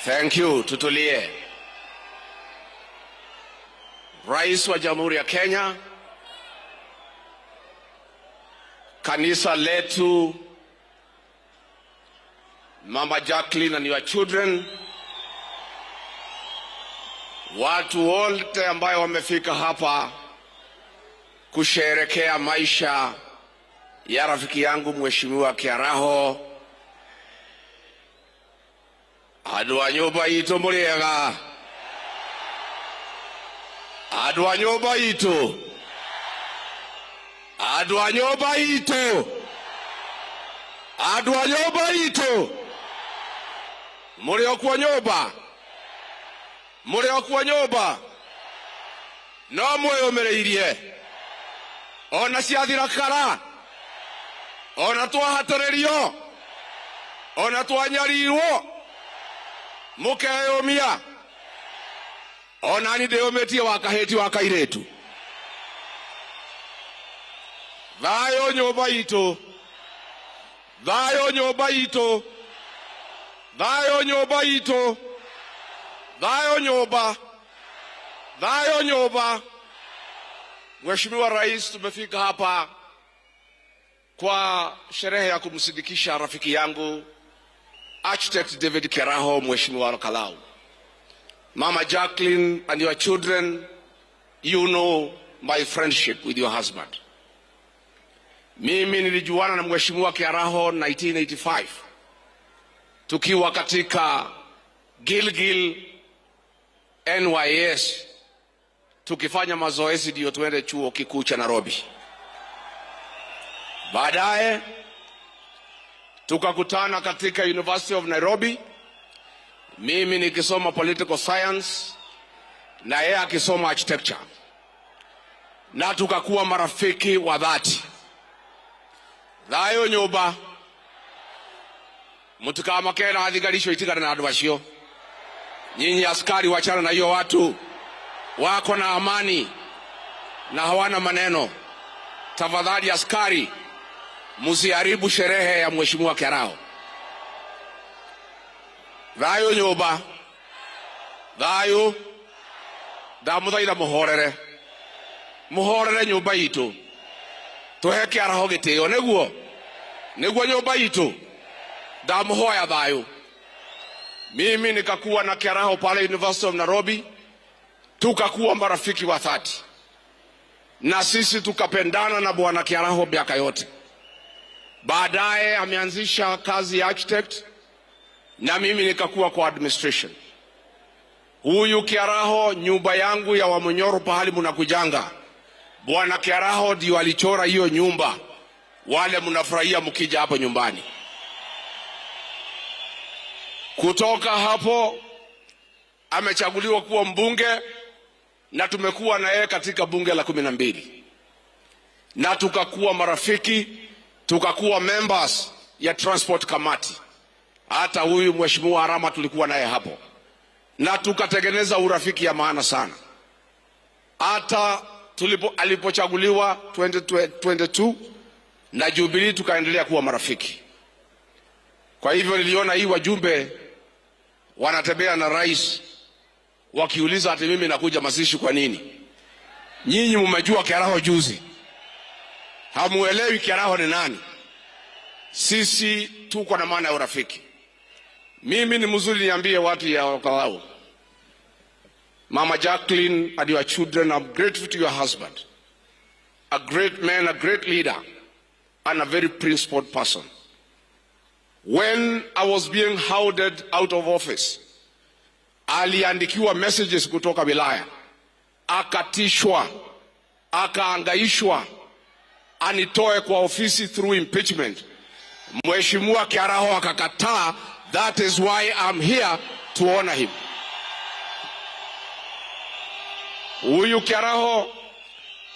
Thank you. Tutulie. Rais wa Jamhuri ya Kenya, kanisa letu, Mama Jacqueline and your children, watu wote ambao wamefika hapa kusherehekea maisha ya rafiki yangu Mheshimiwa Kiaraho. Andu a nyumba itu muriega, andu a nyumba itu, andu a nyumba itu, andu a nyumba itu, muri okwa nyumba, muri okwa nyumba, no mwiyumireirie, ona ciathira kara, ona twahatĩrĩrio, ona twanyarirwo, mukeyumia, ona ni ndĩyũmĩtie wa kahĩti wa kairĩtu. Thayũ nyũmba itũ, thayũ nyũmba itũ, thayũ nyũmba itũ, thayũ nyũmba, thayũ nyũmba. Mheshimiwa Rais, tumefika hapa kwa sherehe ya kumsindikisha rafiki yangu Architect David Kiaraho, Mheshimiwa Kalau. Mama Jacqueline and your children, you know my friendship with your husband. Mimi nilijuana na Mheshimiwa Kiaraho 1985 tukiwa katika Gilgil NYS tukifanya mazoezi ndio tuende chuo kikuu cha Nairobi. Baadaye tukakutana katika University of Nairobi, mimi nikisoma political science na yeye akisoma architecture, na tukakuwa marafiki wa dhati. Thayũ nyũmba, mutikamakera athigarisho itigana na andu acio. Nyinyi askari wachana na hiyo watu, wako na amani na hawana maneno. Tafadhali askari, musiharibu sherehe ya Mheshimiwa Kiaraho. Thayũ nyũmba, thayũ, ndamuthaitha muhorere, muhorere nyũmba itu, tuhe Kiaraho gĩtĩo, nĩguo nyũmba itu, ndamuhoya thayũ. Mimi nikakuwa na Kiaraho pale University of Nairobi, tukakuwa marafiki wa dhati, na sisi tukapendana na bwana Kiaraho miaka yote. Baadaye ameanzisha kazi ya architect na mimi nikakuwa kwa administration. Huyu Kiaraho, nyumba yangu ya Wamunyoro pahali mnakujanga, bwana Kiaraho ndio alichora hiyo nyumba, wale mnafurahia mkija hapo nyumbani. Kutoka hapo amechaguliwa kuwa mbunge na tumekuwa na yeye katika bunge la 12 na tukakuwa marafiki, tukakuwa members ya transport committee. Hata huyu Mheshimiwa Arama tulikuwa naye hapo na tukatengeneza urafiki ya maana sana. Hata alipochaguliwa 2022 na Jubilee tukaendelea kuwa marafiki. Kwa hivyo niliona hii wajumbe wanatembea na rais wakiuliza ati mimi nakuja mazishi kwa nini? Nyinyi mmejua Kiaraho juzi, hamuelewi Kiaraho ni nani. Sisi tuko na maana ya urafiki. Mimi ni mzuri niambie watu ya Kalau, Mama Jacqueline and your children, I'm grateful to your husband, a great man, a great leader, and a very principled person. When I was being hounded out of office, aliandikiwa messages kutoka wilaya, akatishwa, akaangaishwa anitoe kwa ofisi through impeachment. Mheshimiwa Kiaraho akakataa. That is why I'm here to honor him. Huyu Kiaraho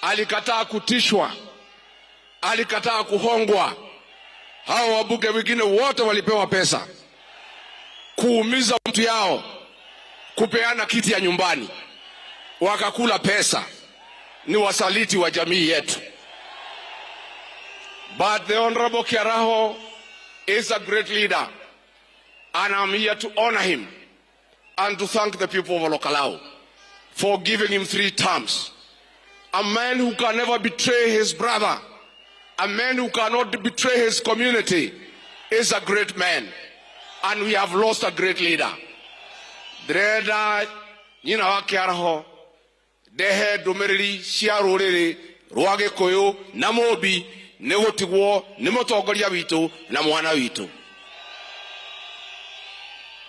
alikataa kutishwa, alikataa kuhongwa. Hao wabunge wengine wote walipewa pesa kuumiza mtu yao, kupeana kiti ya nyumbani, wakakula pesa. Ni wasaliti wa jamii yetu. But the Honorable Kiaraho is a great leader and I'm here to honor him and to thank the people of Olokalao for giving him 3 terms. A man who can never betray his brother, a man who cannot betray his community, is a great man. And we have lost a great leader. Dreda nyina wakiaraho dehe domereri ciaruriri rwage koyo na mobi ne gutigwo ni mutongoria witu na mwana witu.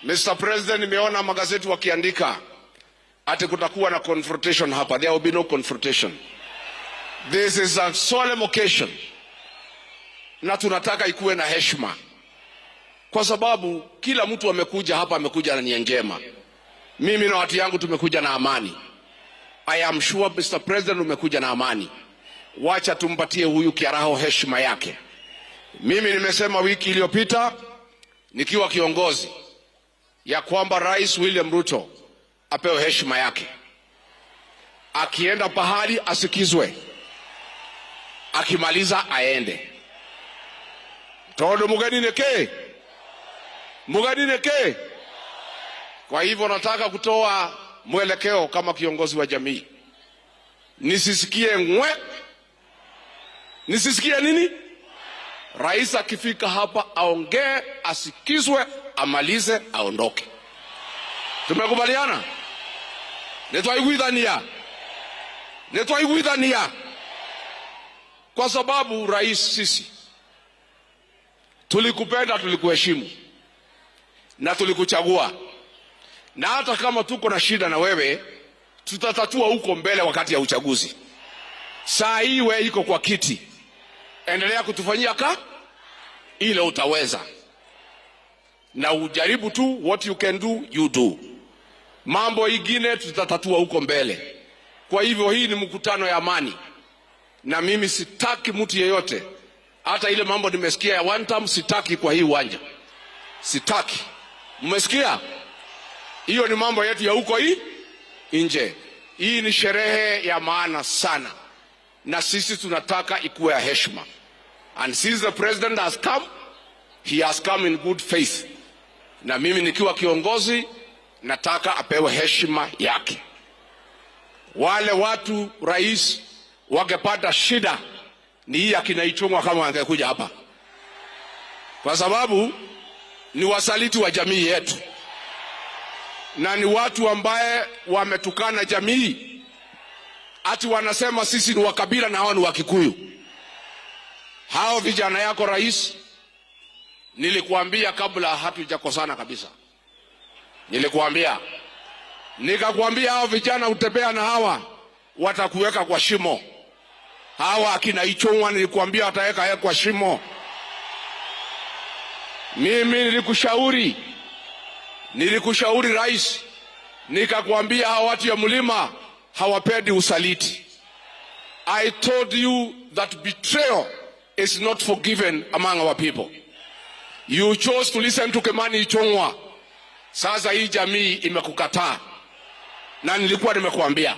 Mr. President, nimeona magazeti wakiandika ati kutakuwa na confrontation hapa. There will be no confrontation. This is a solemn occasion. Na tunataka ikuwe na heshima. Kwa sababu kila mtu amekuja hapa amekuja na nia njema. Mimi na watu yangu tumekuja na amani. I am sure Mr. President umekuja na amani. Wacha tumpatie huyu Kiaraho heshima yake. Mimi nimesema wiki iliyopita nikiwa kiongozi ya kwamba Rais William Ruto apewe heshima yake. Akienda pahali asikizwe. Akimaliza aende. Todo mugani neke. Kwa hivyo nataka kutoa mwelekeo kama kiongozi wa jamii. Nisisikie ngwe. Nisisikie nini? Rais akifika hapa aongee, asikizwe, amalize, aondoke. Tumekubaliana? Nitwaiguithania. Kwa sababu rais, sisi tulikupenda, tulikuheshimu na tulikuchagua. Na hata kama tuko na shida na wewe, tutatatua huko mbele wakati ya uchaguzi. Saa hii wewe iko kwa kiti, endelea kutufanyia ile utaweza. Na ujaribu tu, what you can do, you do. Mambo ingine tutatatua huko mbele. Kwa hivyo hii ni mkutano ya amani. Na mimi sitaki mtu yeyote, hata ile mambo nimesikia ya one time, sitaki kwa hii uwanja. Sitaki. Mmesikia? Hiyo ni mambo yetu ya huko nje. Hii ni sherehe ya maana sana. Na sisi tunataka ikuwe ya heshima. And since the president has come, he has come in good faith. Na mimi nikiwa kiongozi nataka apewe heshima yake. Wale watu rais wangepata shida ni hii akina Ichung'wa kama wangekuja hapa. Kwa sababu ni wasaliti wa jamii yetu. Na ni watu ambaye wametukana jamii. Ati wanasema sisi ni wakabila na hao ni Wakikuyu. Hao vijana yako rais, nilikuambia kabla hatujakosana kabisa. Nikakwambia hao vijana utembea na hawa watakuweka kwa shimo. Hawa akina Ichung'wa nilikuambia wataweka kwa shimo. Mimi nilikushauri rais, nikakwambia hawa watu ya mlima hawapendi usaliti. I told you that betrayal is not forgiven among our people. You chose to listen to Kimani Ichung'wa. Sasa hii jamii imekukataa. Na nilikuwa nimekuambia.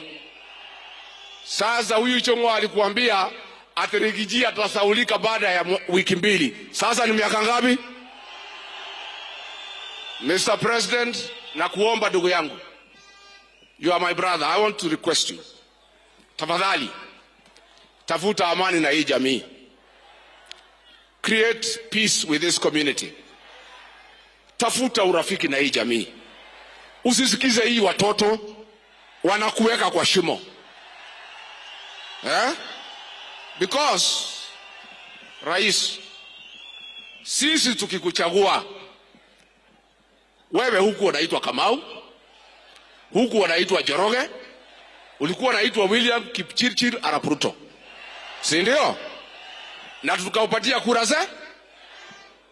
Sasa huyu Ichung'wa alikuambia atarigijia atasaulika baada ya wiki 2. Sasa ni miaka ngapi? Mr. President, nakuomba ndugu yangu. You are my brother. I want to request you. Tafadhali, tafuta amani na hii jamii. Create peace with this community. Tafuta urafiki na hii jamii. Usisikize hii watoto wanakuweka kwa shimo. Because rais, sisi tukikuchagua wewe, huku unaitwa Kamau, huku unaitwa Joroge, ulikuwa unaitwa William Kipchirchir Arap Ruto, si ndio? Na tukaupatia kura ze.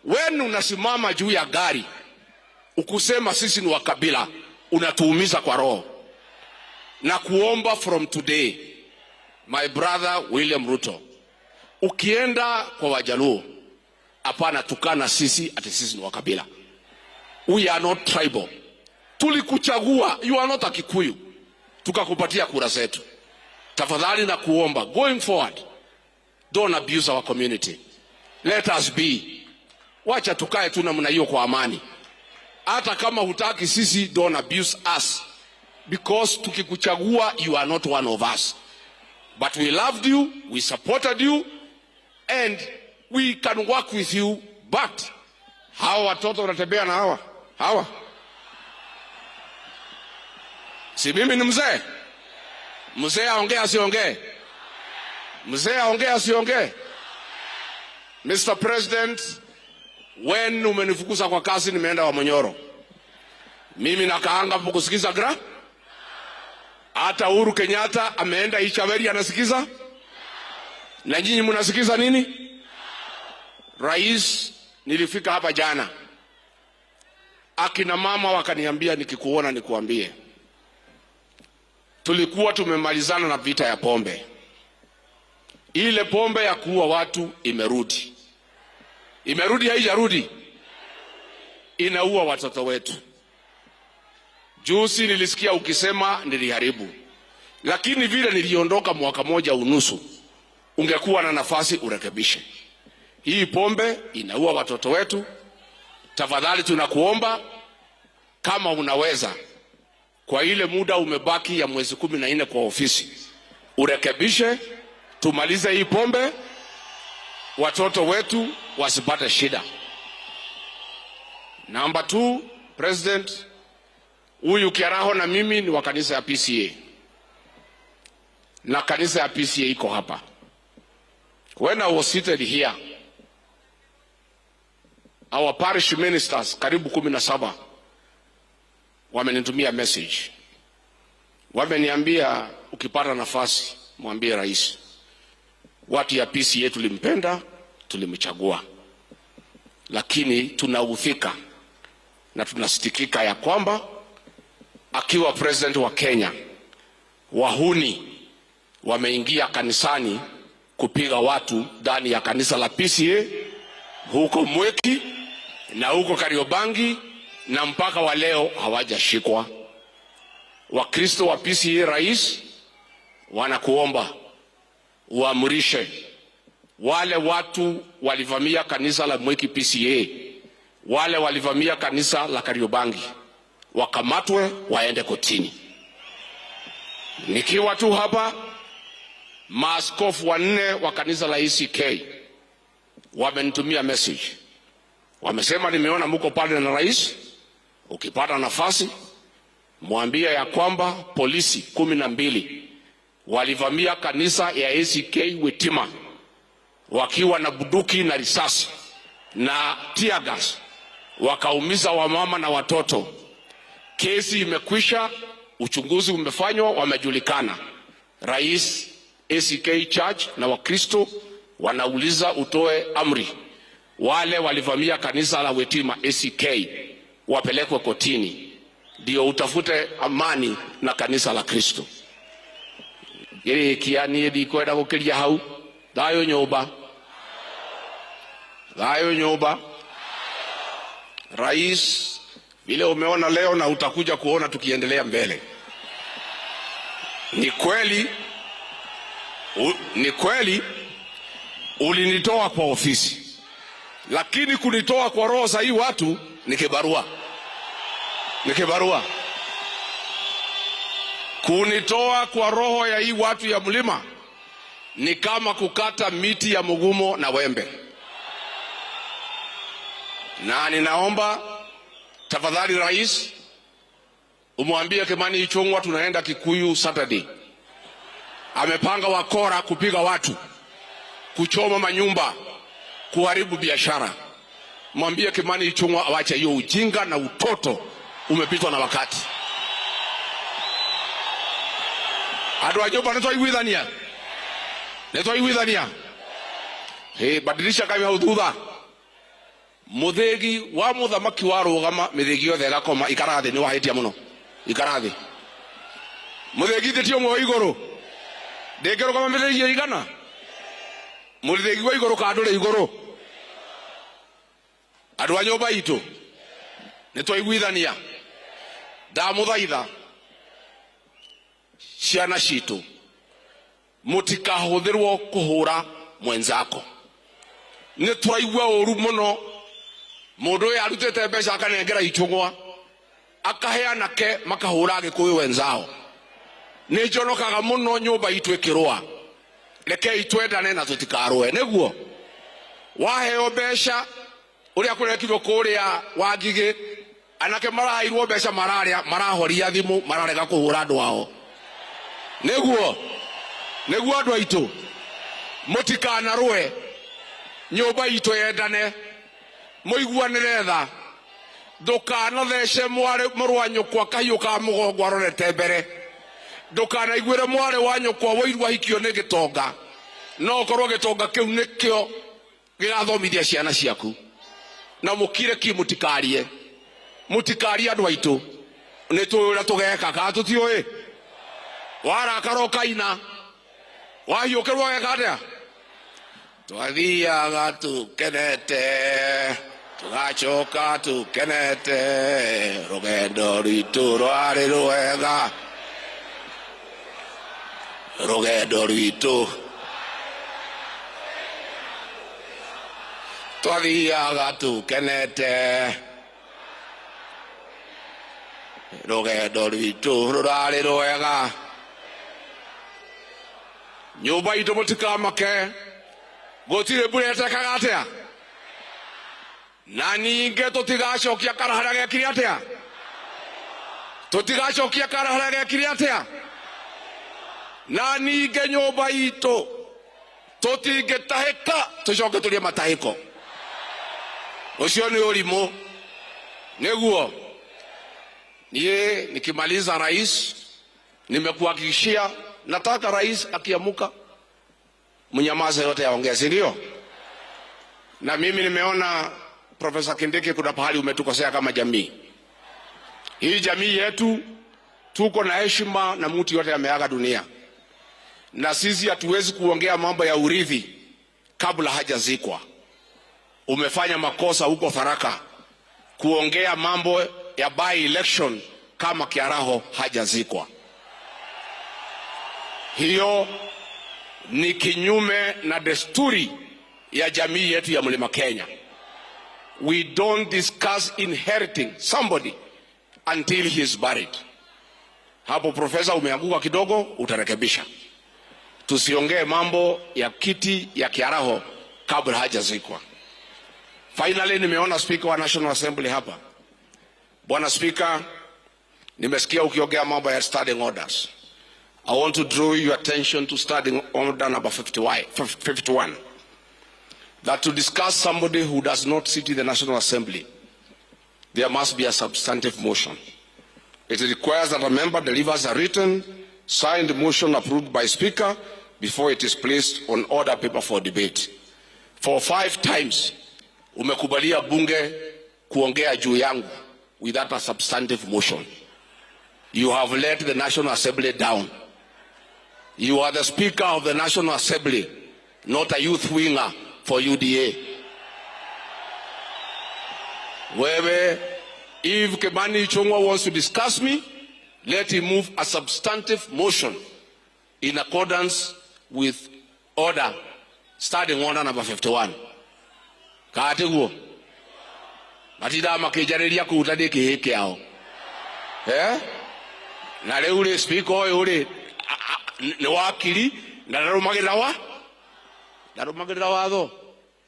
Wewe unasimama juu ya gari ukusema sisi ni wakabila, unatuumiza kwa roho. Na kuomba from today, my brother William Ruto, ukienda kwa Wajaluo, hapana tukana sisi ati sisi ni wakabila. We are not tribal. Tulikuchagua, you are not a Kikuyu. Tukakupatia kura zetu. Tafadhali na kuomba, going forward, don't abuse our community. Let us be. Wacha tukae tu namna hiyo kwa amani. hata kama hutaki sisi, don't abuse us, because tukikuchagua you are not one of us, but we loved you, we supported you, and we can work with you. But hawa watoto wanatembea na hawa si mimi ni mzee? Mzee aongea asiongee? Mzee aongea asiongee? Mr. President, when umenifukuza kwa kazi nimeenda Wamonyoro, mimi nakaanga hapo kusikiza gra. Hata Uhuru Kenyatta ameenda Ichaveri anasikiza. Na nyinyi mnasikiza nini? Rais, nilifika hapa jana, akina mama wakaniambia nikikuona nikuambie, tulikuwa tumemalizana na vita ya pombe. Ile pombe ya kuua watu imerudi. Imerudi haijarudi? Inaua watoto wetu. Juzi nilisikia ukisema niliharibu, lakini vile niliondoka mwaka moja unusu, ungekuwa na nafasi urekebishe. Hii pombe inaua watoto wetu. Tafadhali tunakuomba, kama unaweza, kwa ile muda umebaki ya mwezi 14 kwa ofisi, urekebishe, tumalize hii pombe, watoto wetu wasipate shida. Number 2, President, huyu Kiaraho na mimi ni wa kanisa ya PCA. Na kanisa ya PCA iko hapa. When I was seated here, our parish ministers karibu 17 wamenitumia message. Wameniambia ukipata nafasi mwambie rais, watu ya PCA tulimpenda, tulimchagua, lakini tunaudhika na tunasitikika ya kwamba akiwa president wa Kenya, wahuni wameingia kanisani kupiga watu ndani ya kanisa la PCA huko Mweki na huko Kariobangi, na mpaka wa leo hawajashikwa. Wakristo wa PCA, rais, wanakuomba uamrishe wale watu walivamia kanisa la Mweki PCA, wale walivamia kanisa la Kariobangi, wakamatwe waende kotini. Nikiwa tu hapa, maaskofu 4 wa kanisa la ACK wamenitumia message. Wamesema nimeona mko pale na rais, ukipata nafasi mwambie ya kwamba polisi 12 walivamia kanisa ya ACK Witima wakiwa na bunduki na risasi na tear gas, wakaumiza wamama na watoto. Kesi imekwisha, uchunguzi umefanywa, wamejulikana. Rais, ACK Church na Wakristo wanauliza utoe amri, wale walivamia kanisa la Witima ACK wapelekwe kotini, ndio utafute amani na kanisa la Kristo. Yeye kiani ndikwenda gukiria hau, thayo nyumba, thayo nyumba. Rais, vile umeona leo na utakuja kuona tukiendelea mbele, ni kweli ulinitoa kwa ofisi, lakini kunitoa kwa roho za hii watu ni kibarua. Kunitoa kwa roho ya hii watu ya mlima ni kama kukata miti ya mugumo na wembe. Na ninaomba tafadhali rais, umwambie Kimani Ichung'wah tunaenda Kikuyu Saturday. Amepanga wakora kupiga watu, kuchoma manyumba, kuharibu biashara. Mwambie Kimani Ichung'wah awache hiyo ujinga na utoto, umepitwa na wakati. Adu ajoba netoiguithania. Badilisha kama udhudha. Muthegi wa muthamaki wa rugama mithegi yothe gakoma ikarathi ni wahitia muno. Ikarathi. Muthegi titio mwo iguru. Ndengero kama mithegi igana. Muthegi wa iguru ka ndure iguru. Adu anyoba itu. Netoiguithania. Ndamuthaitha ciana citu mutikahuthirwo kuhura mwenzako. Nituraigua uru muno mundu ya arutete mbeca akanengera ichungwa akaheana ke makahura Gikuyu wenzao. Ni njonokaga muno nyumba itu ikirwa, reke itwendane na tutikarwe. Niguo waheo mbeca uria kurekirwo kuria Wangigi, anake marairwo mbeca marahoria thimu mararega kuhura andu ao. Niguo andu aitu mutikanarwe, nyumba itu yendane, muiguanire tha, ndukanathece mũrũ wa nyũkwa kahiũ ka mũgongo arorete mbere, ndukanaiguĩre mwarĩ wa nyũkwa wĩirwo ahikio nĩ gĩtonga, no korwo gĩtonga kĩu nĩkĩo gĩgathomithia ciana ciaku. Na mũkire ki mũtikarie andũ aitũ, nĩ tũĩ ũrĩa tũgeka kana tũtiũĩ? Warakara ũkaina, wahiũkĩrwo weka atĩa? Twathiaga tukenete, tugacoka tukenete, rũgendo rwitũ rwarĩ rwega, rũgendo rwitũ twathiaga tukenete, rũgendo rwitũ rũrarĩ rwega. Nyũmba itũ mũtikamake, gũtirĩ mbura ĩtekaga atĩa, na ningĩ tũtigacokia kara harĩa gekire atĩa, tũtigacokia kara harĩa gekire atĩa, na ningĩ nyũmba itũ tũtingĩtahĩka tũcoke tũrĩe matahĩko. Ucio ni ũrimũ. Niguo niye nikimaliza rais, nimekuhakikishia nataka rais akiamuka mnyamaza yote yaongea, si ndio? Na mimi nimeona Profesa Kindiki kuna pahali umetukosea kama jamii. Hii jamii yetu tuko na heshima na mtu yote ameaga dunia, na sisi hatuwezi kuongea mambo ya urithi kabla hajazikwa. Umefanya makosa huko Tharaka kuongea mambo ya by election kama Kiaraho hajazikwa. Hiyo ni kinyume na desturi ya jamii yetu ya Mlima Kenya. We don't discuss inheriting somebody until he is buried. Hapo profesa umeanguka kidogo, utarekebisha. Tusiongee mambo ya kiti ya Kiaraho kabla hajazikwa. Finally, nimeona Speaker wa National Assembly hapa. Bwana Speaker, nimesikia ukiongea mambo ya standing orders. I want to draw your attention to standing order number 51. That to discuss somebody who does not sit in the National Assembly, there must be a substantive motion. It requires that a member delivers a written, signed motion approved by Speaker before it is placed on order paper for debate. For 5 times, umekubalia bunge kuongea juu yangu without a substantive motion. You have let the National Assembly down. You are the Speaker of the National Assembly, not a youth winger for UDA. Wewe, if Kimani Ichung'wah wants to discuss me, let him move a substantive motion in accordance with order, starting order number 51. Kaatiguo. Matida makijariria kuuta diki hiki yao. Na leo ule speaker ule ni wakili na ndarumagira watho.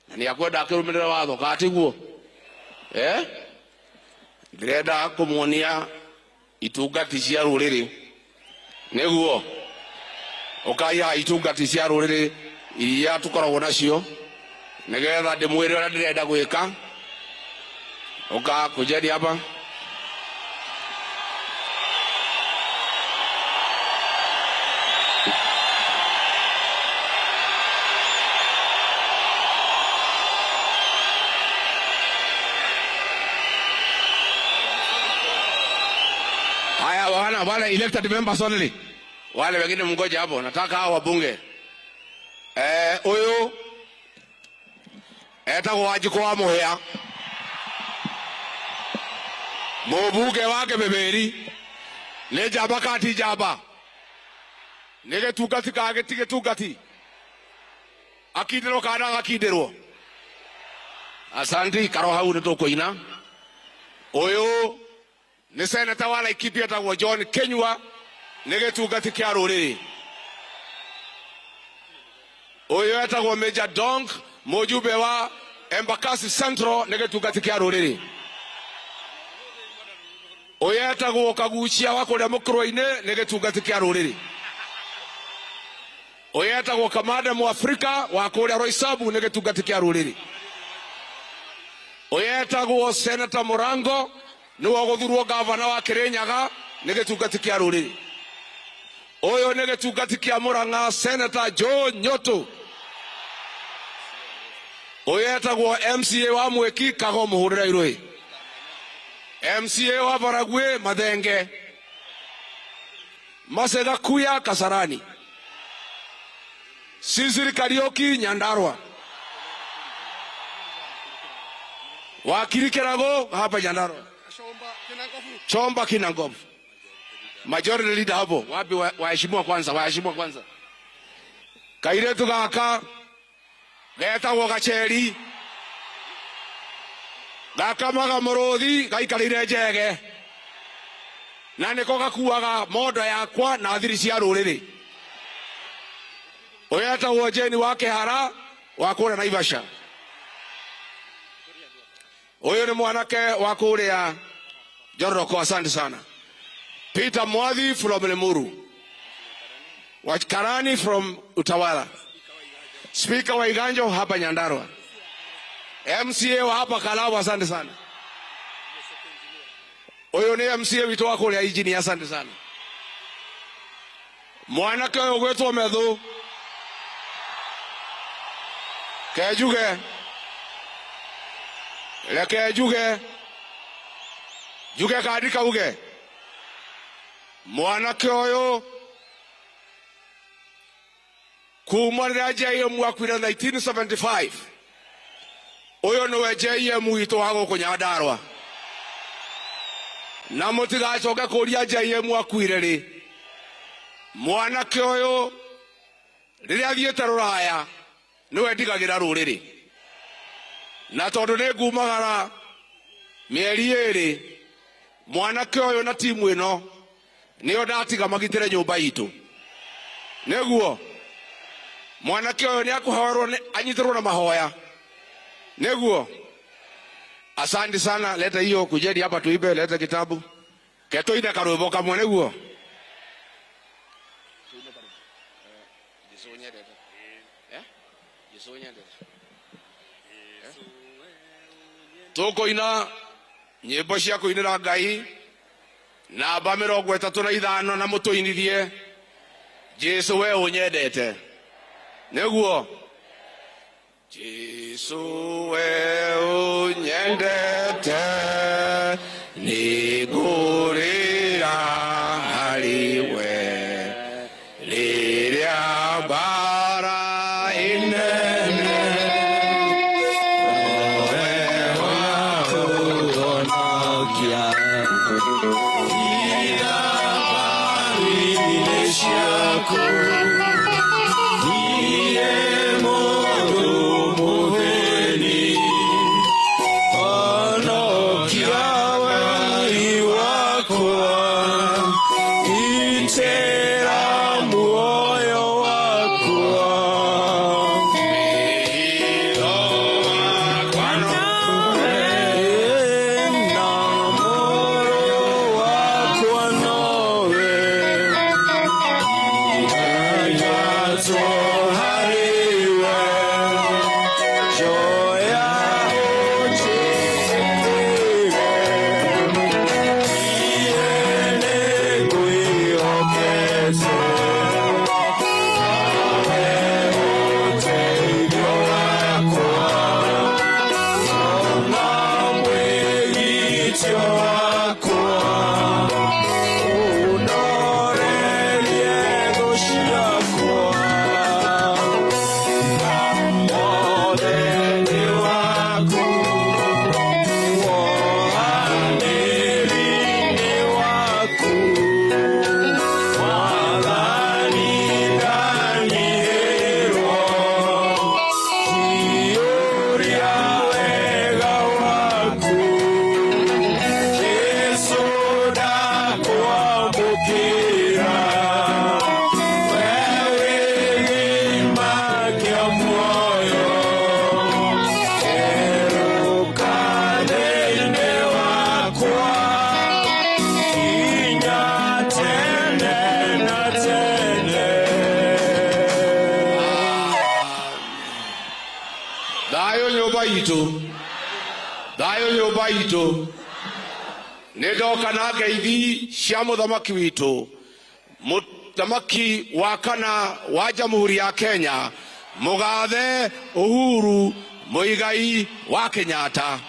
Na ni akwenda akirumira watho kaatiguo. Ndirenda kumuonia itungati cia ruriri. Niguo. Ukaya itungati cia ruriri iria tukoragwo nacio. Nigetha ndimwire ũrĩa ndĩrenda gwĩka. Oka kujeni hapa. Haya wale elected members only. Wale wengine mngoja hapo, nataka hao wabunge. Huyu etagwo Wanjikũ wa Mũhĩa, mũmbunge wake Mĩmĩri, nĩ njamba kati njamba, nĩ gĩtungati ka gĩtigĩtungati, akindĩrwo kana agakindĩrwo. Asanti karo hau ni tukuina. Uyu ni seneta wa Laikipia tagwo John Kenyua ni gitungati kia ruriri. Uyu etagwo Major Dong mujumbe wa Embakasi Central ni gitungati kia ruriri. Uyu etagwo Kagucia wa kuria Mukurwa-ini ni gitungati kia ruriri. Uyu etagwo Kamanda Muafrika wa kuria Roysambu ni gitungati kia ruriri. Uyu etagwo Senator Murango ni wa guthurwo gavana wa Kirinyaga ni gitungati kia ruriri. Uyu ni gitungati kia Murang'a Senator Joe Nyoto. Uyu etagwo MCA wa Mweki Kago Muhurira Irui. MCA wa Baragwe Mathenge. Masega Kuya Kasarani. Sisiri Karioki Nyandarua. Wakiri Kirago hapa Nyandarua. Chomba Kinangofu. Majority leader hapo. Wapi waheshimiwa kwanza, waheshimiwa kwanza. Kairetu gaka geta Gacheri. Gaka maga Muruthi gaikarire njege. Na niko gakuaga mondo yakwa na thiri cia ruriri. Uyu etagwo Jane wa Kihara wa kuria Naivasha. Uyu ni mwanake wa kuria Joroko, asante sana. Peter Mwadhi from Limuru. Karani from Utawala. Speaker wa Iganjo hapa Nyandarua. MCA wa hapa Kalabo, asante sana. Uyu ni MCA witu wa kuria Ijini, asante sana. Mwanake uyu gwetwo Methu Kejuge. Leke Juge. Juge kaandika uge. Mwanake uyu kumarira JM wakwira 1975. Uyu niwe JM witu wa guku Nyandarua. Na mutigacoke kuria JM wakwire ri. Mwanake uyu riria thiete Ruraya niwe ndigagira ruriri. Na tondu ni ngumagara mieri iri, mwanake uyu na timu ino niyo ndatiga magitire nyumba itu. Neguo mwanake uyu ni akuhorwo anyitirwo na mahoya. Neguo asante sana. Leta hiyo kujeni hapa tuibe, leta kitabu ketoine karwimbo kamwe. Neguo tukoina nyimbo cia kuinira Ngai namba 35 na mutuinithie Jesu we unyendete. Neguo Jesu we unyendete nigurira hariwe riria bara inene itu thayo nyumba itu nindoka na ngeithi cia muthamaki witu muthamaki wa kana wa Jamhuri ya Kenya Mugathe Uhuru Muigai wa Kenyatta.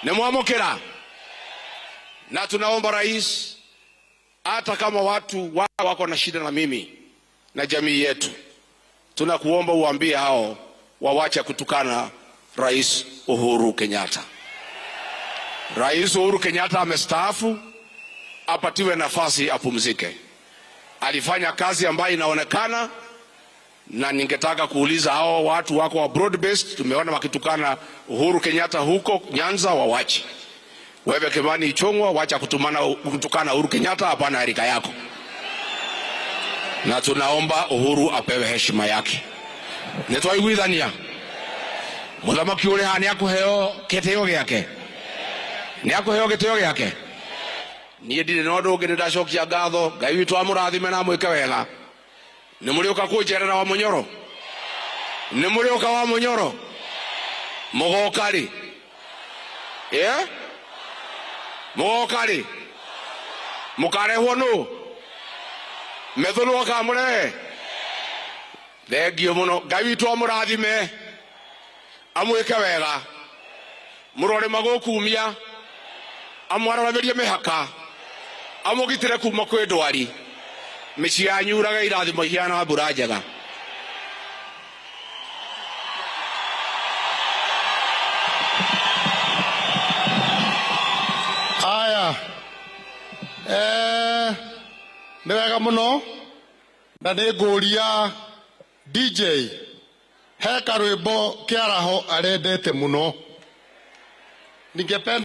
Nimwamukira na tunaomba rais, hata kama watu wako na shida na mimi na jamii yetu, tunakuomba uambie hao wawache kutukana Rais Uhuru Kenyatta. Rais Uhuru Kenyatta amestaafu, apatiwe nafasi apumzike. Alifanya kazi ambayo inaonekana, na ningetaka kuuliza hao watu wako wa broad based, tumeona wakitukana Uhuru Kenyatta huko Nyanza, wawache. Wewe Kimani Ichung'wah, wacha kutukana Uhuru Kenyatta, hapana harika yako. Na tunaomba Uhuru apewe heshima yake. Nitwaiguithania muthamaki uri ha ni akuheo gitio giake, ni akuheo gitio giake. Nie ndire no ndungi ndacokia ngatho, Ngai witu amurathime na mwike wega. Ni murioka kunjerera wa Munyoro, ni murioka wa Munyoro mugokari mugokari mukarehwo nu methulu akamure. Thengio muno, Ngai witu amurathime amwike wega, murore magukumia, amwararamerie mihaka, amugitire kuma kwi ndwari, micii yanyu uraga irathimo ihiana mbura njega. Aya nĩ wega mũno, na nĩ ngũria DJ he karwĩmbo kĩaraho arendete mũno. Ningependa